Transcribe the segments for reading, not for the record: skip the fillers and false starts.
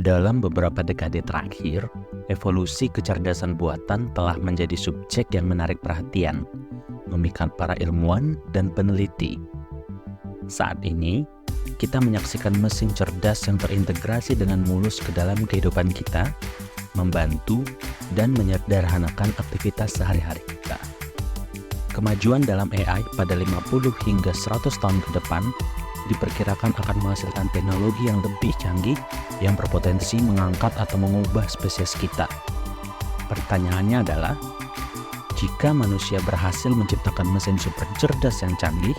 Dalam beberapa dekade terakhir, evolusi kecerdasan buatan telah menjadi subjek yang menarik perhatian, memikat para ilmuwan dan peneliti. Saat ini, kita menyaksikan mesin cerdas yang terintegrasi dengan mulus ke dalam kehidupan kita, membantu dan menyederhanakan aktivitas sehari-hari kita. Kemajuan dalam AI pada 50 hingga 100 tahun ke depan diperkirakan akan menghasilkan teknologi yang lebih canggih yang berpotensi mengangkat atau mengubah spesies kita. Pertanyaannya adalah, jika manusia berhasil menciptakan mesin super cerdas yang canggih,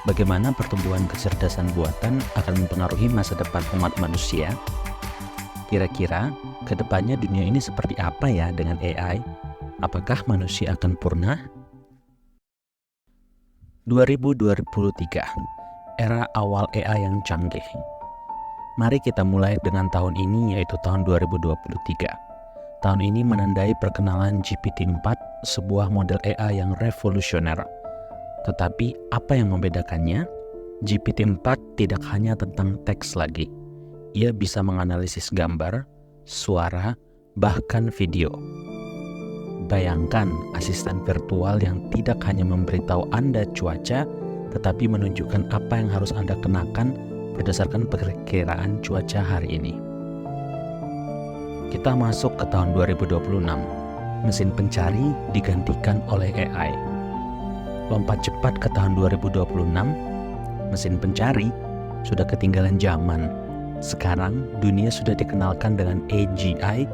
bagaimana pertumbuhan kecerdasan buatan akan mempengaruhi masa depan umat manusia? Kira-kira, ke depannya dunia ini seperti apa ya dengan AI? Apakah manusia akan punah? 2023, era awal AI yang canggih. Mari kita mulai dengan tahun ini, yaitu tahun 2023. Tahun ini menandai perkenalan GPT-4, sebuah model AI yang revolusioner. Tetapi apa yang membedakannya? GPT-4 tidak hanya tentang teks lagi. Ia bisa menganalisis gambar, suara, bahkan video. Bayangkan asisten virtual yang tidak hanya memberitahu Anda cuaca, tetapi menunjukkan apa yang harus Anda kenakan berdasarkan perkiraan cuaca hari ini. Kita masuk ke tahun 2026. Mesin pencari digantikan oleh AI. Lompat cepat ke tahun 2026, mesin pencari sudah ketinggalan zaman. Sekarang dunia sudah dikenalkan dengan AGI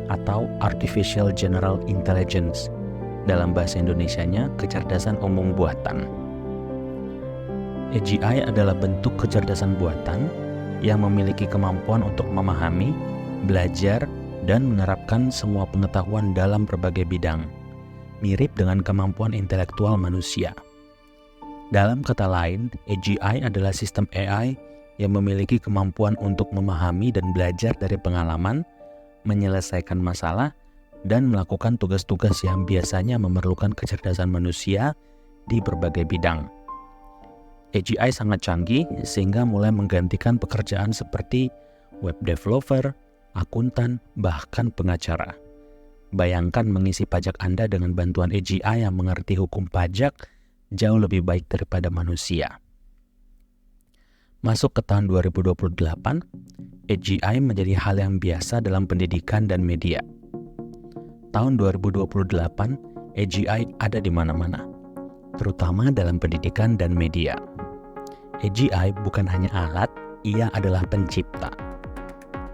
atau Artificial General Intelligence. Dalam bahasa Indonesianya, kecerdasan umum buatan. AGI adalah bentuk kecerdasan buatan yang memiliki kemampuan untuk memahami, belajar, dan menerapkan semua pengetahuan dalam berbagai bidang, mirip dengan kemampuan intelektual manusia. Dalam kata lain, AGI adalah sistem AI yang memiliki kemampuan untuk memahami dan belajar dari pengalaman, menyelesaikan masalah, dan melakukan tugas-tugas yang biasanya memerlukan kecerdasan manusia di berbagai bidang. AGI sangat canggih sehingga mulai menggantikan pekerjaan seperti web developer, akuntan, bahkan pengacara. Bayangkan mengisi pajak Anda dengan bantuan AGI yang mengerti hukum pajak jauh lebih baik daripada manusia. Masuk ke tahun 2028, AGI menjadi hal yang biasa dalam pendidikan dan media. Tahun 2028, AGI ada di mana-mana, terutama dalam pendidikan dan media. AGI bukan hanya alat, ia adalah pencipta.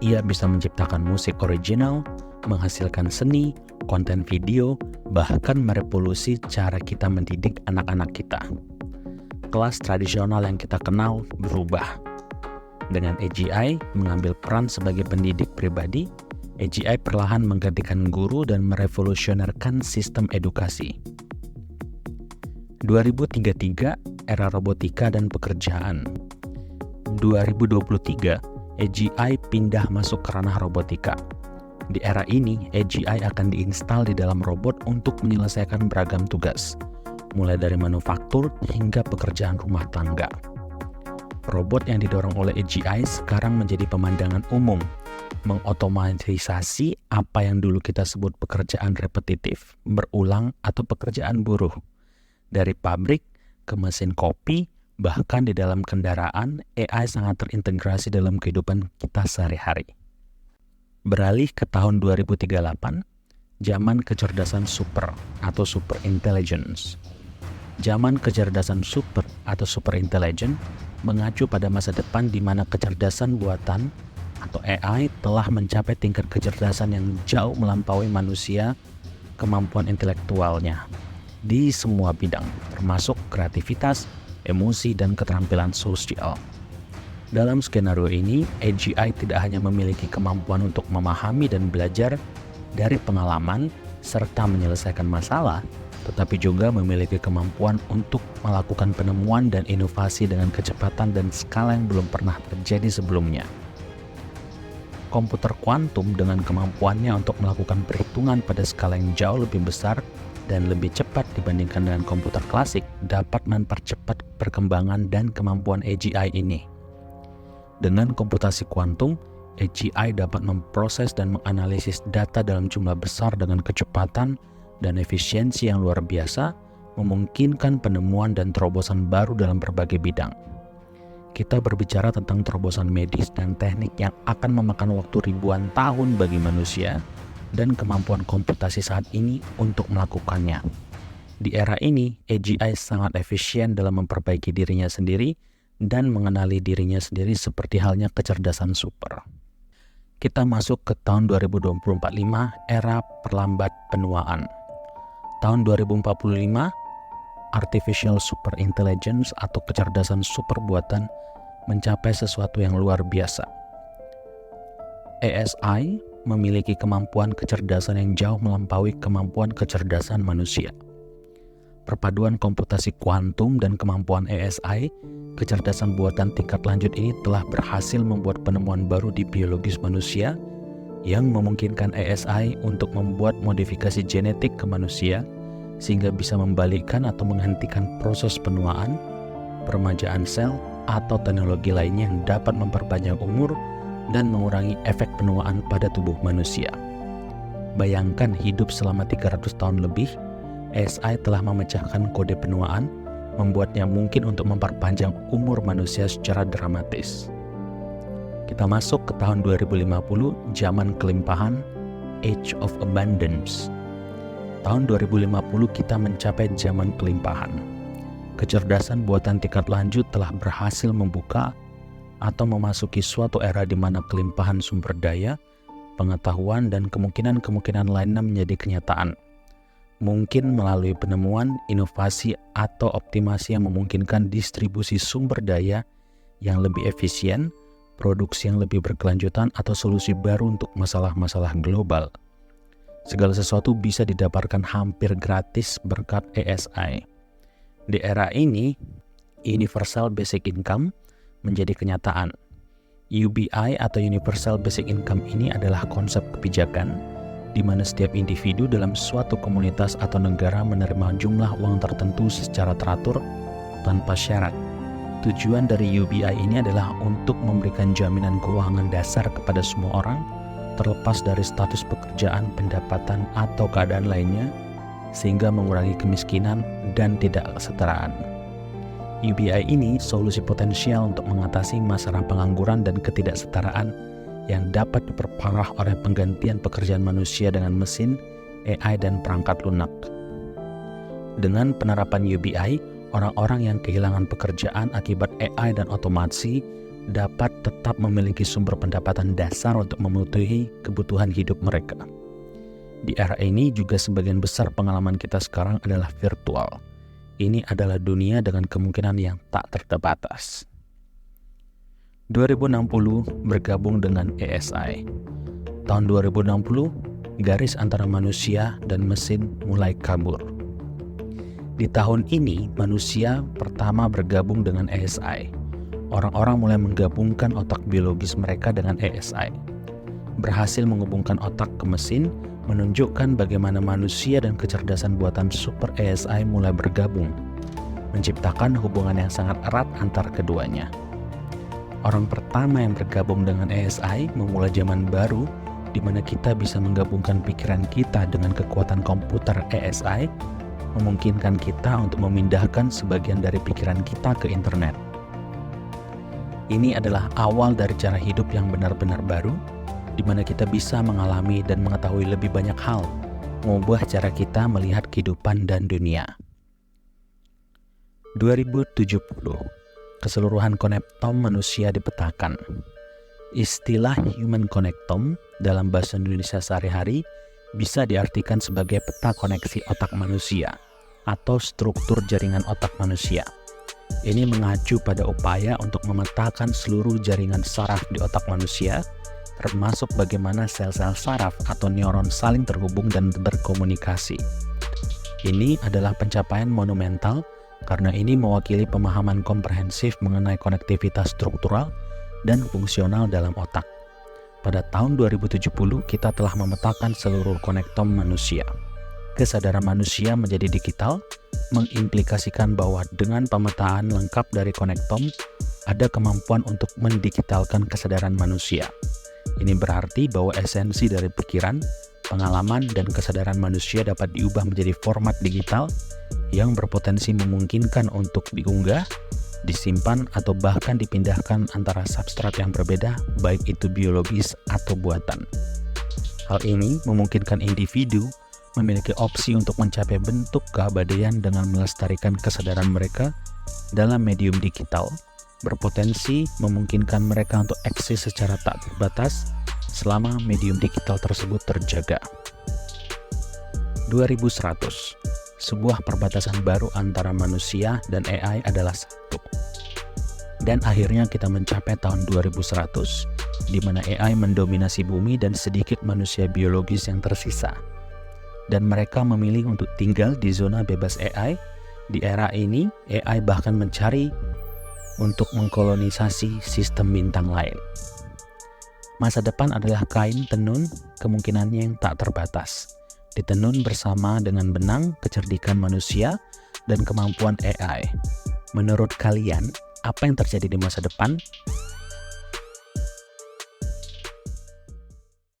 Ia bisa menciptakan musik original, menghasilkan seni, konten video, bahkan merevolusi cara kita mendidik anak-anak kita. Kelas tradisional yang kita kenal berubah. Dengan AGI mengambil peran sebagai pendidik pribadi, AGI perlahan menggantikan guru dan merevolusionerkan sistem edukasi. 2033, era robotika dan pekerjaan. 2023, AGI pindah masuk ke ranah robotika. Di era ini, AGI akan diinstal di dalam robot untuk menyelesaikan beragam tugas, mulai dari manufaktur hingga pekerjaan rumah tangga. Robot yang didorong oleh AGI sekarang menjadi pemandangan umum, mengotomatisasi apa yang dulu kita sebut pekerjaan repetitif, berulang, atau pekerjaan buruh. Dari pabrik ke mesin kopi, bahkan di dalam kendaraan, AI sangat terintegrasi dalam kehidupan kita sehari-hari. Beralih ke tahun 2038, zaman kecerdasan super atau super intelligence. Zaman kecerdasan super atau super intelligence mengacu pada masa depan di mana kecerdasan buatan atau AI telah mencapai tingkat kecerdasan yang jauh melampaui manusia kemampuan intelektualnya di semua bidang, termasuk kreativitas, emosi, dan keterampilan sosial. Dalam skenario ini, AGI tidak hanya memiliki kemampuan untuk memahami dan belajar dari pengalaman serta menyelesaikan masalah, tetapi juga memiliki kemampuan untuk melakukan penemuan dan inovasi dengan kecepatan dan skala yang belum pernah terjadi sebelumnya. Komputer kuantum dengan kemampuannya untuk melakukan perhitungan pada skala yang jauh lebih besar dan lebih cepat dibandingkan dengan komputer klasik dapat mempercepat perkembangan dan kemampuan AGI ini. Dengan komputasi kuantum, AGI dapat memproses dan menganalisis data dalam jumlah besar dengan kecepatan dan efisiensi yang luar biasa, memungkinkan penemuan dan terobosan baru dalam berbagai bidang. Kita berbicara tentang terobosan medis dan teknik yang akan memakan waktu ribuan tahun bagi manusia dan kemampuan komputasi saat ini untuk melakukannya. Di era ini, AGI sangat efisien dalam memperbaiki dirinya sendiri dan mengenali dirinya sendiri seperti halnya kecerdasan super. Kita masuk ke tahun 2024-5, era perlambat penuaan. Tahun 2045, Artificial Super Intelligence atau kecerdasan super buatan mencapai sesuatu yang luar biasa. ASI memiliki kemampuan kecerdasan yang jauh melampaui kemampuan kecerdasan manusia. Perpaduan komputasi kuantum dan kemampuan ASI, kecerdasan buatan tingkat lanjut ini telah berhasil membuat penemuan baru di biologis manusia yang memungkinkan ASI untuk membuat modifikasi genetik ke manusia sehingga bisa membalikkan atau menghentikan proses penuaan, peremajaan sel, atau teknologi lainnya yang dapat memperpanjang umur dan mengurangi efek penuaan pada tubuh manusia. Bayangkan hidup selama 300 tahun lebih, ASI telah memecahkan kode penuaan, membuatnya mungkin untuk memperpanjang umur manusia secara dramatis. Kita masuk ke tahun 2050, zaman kelimpahan, Age of Abundance. Tahun 2050 kita mencapai zaman kelimpahan. Kecerdasan buatan tingkat lanjut telah berhasil membuka atau memasuki suatu era di mana kelimpahan sumber daya, pengetahuan, dan kemungkinan-kemungkinan lainnya menjadi kenyataan. Mungkin melalui penemuan, inovasi, atau optimasi yang memungkinkan distribusi sumber daya yang lebih efisien, produksi yang lebih berkelanjutan, atau solusi baru untuk masalah-masalah global. Segala sesuatu bisa didapatkan hampir gratis berkat ASI. Di era ini, Universal Basic Income menjadi kenyataan. UBI atau Universal Basic Income ini adalah konsep kebijakan di mana setiap individu dalam suatu komunitas atau negara menerima jumlah uang tertentu secara teratur tanpa syarat. Tujuan dari UBI ini adalah untuk memberikan jaminan keuangan dasar kepada semua orang, terlepas dari status pekerjaan, pendapatan, atau keadaan lainnya, sehingga mengurangi kemiskinan dan tidak kesetaraan. UBI ini solusi potensial untuk mengatasi masalah pengangguran dan ketidaksetaraan yang dapat diperparah oleh penggantian pekerjaan manusia dengan mesin, AI, dan perangkat lunak. Dengan penerapan UBI, orang-orang yang kehilangan pekerjaan akibat AI dan otomasi dapat tetap memiliki sumber pendapatan dasar untuk memenuhi kebutuhan hidup mereka. Di era ini juga sebagian besar pengalaman kita sekarang adalah virtual. Ini adalah dunia dengan kemungkinan yang tak terbatas. 2060 bergabung dengan ASI. Tahun 2060, garis antara manusia dan mesin mulai kabur. Di tahun ini, manusia pertama bergabung dengan ASI. Orang-orang mulai menggabungkan otak biologis mereka dengan ASI. Berhasil menghubungkan otak ke mesin, menunjukkan bagaimana manusia dan kecerdasan buatan super ASI mulai bergabung, menciptakan hubungan yang sangat erat antar keduanya. Orang pertama yang bergabung dengan ASI memulai zaman baru di mana kita bisa menggabungkan pikiran kita dengan kekuatan komputer ASI, memungkinkan kita untuk memindahkan sebagian dari pikiran kita ke internet. Ini adalah awal dari cara hidup yang benar-benar baru, di mana kita bisa mengalami dan mengetahui lebih banyak hal, mengubah cara kita melihat kehidupan dan dunia. 2070, keseluruhan konektom manusia dipetakan. Istilah human konektom dalam bahasa Indonesia sehari-hari bisa diartikan sebagai peta koneksi otak manusia atau struktur jaringan otak manusia. Ini mengacu pada upaya untuk memetakan seluruh jaringan saraf di otak manusia, termasuk bagaimana sel-sel saraf atau neuron saling terhubung dan berkomunikasi. Ini adalah pencapaian monumental karena ini mewakili pemahaman komprehensif mengenai konektivitas struktural dan fungsional dalam otak. Pada tahun 2070, kita telah memetakan seluruh konektom manusia. Kesadaran manusia menjadi digital, mengimplikasikan bahwa dengan pemetaan lengkap dari konektom, ada kemampuan untuk mendigitalkan kesadaran manusia. Ini berarti bahwa esensi dari pikiran, pengalaman, dan kesadaran manusia dapat diubah menjadi format digital yang berpotensi memungkinkan untuk diunggah, disimpan, atau bahkan dipindahkan antara substrat yang berbeda, baik itu biologis atau buatan. Hal ini memungkinkan individu memiliki opsi untuk mencapai bentuk keabadian dengan melestarikan kesadaran mereka dalam medium digital, berpotensi memungkinkan mereka untuk eksis secara tak terbatas selama medium digital tersebut terjaga. 2100. Sebuah perbatasan baru antara manusia dan AI adalah satu. Dan akhirnya kita mencapai tahun 2100, di mana AI mendominasi bumi dan sedikit manusia biologis yang tersisa. Dan mereka memilih untuk tinggal di zona bebas AI. Di era ini, AI bahkan mencari untuk mengkolonisasi sistem bintang lain. Masa depan adalah kain tenun, kemungkinannya yang tak terbatas. Ditenun bersama dengan benang, kecerdikan manusia, dan kemampuan AI. Menurut kalian, apa yang terjadi di masa depan?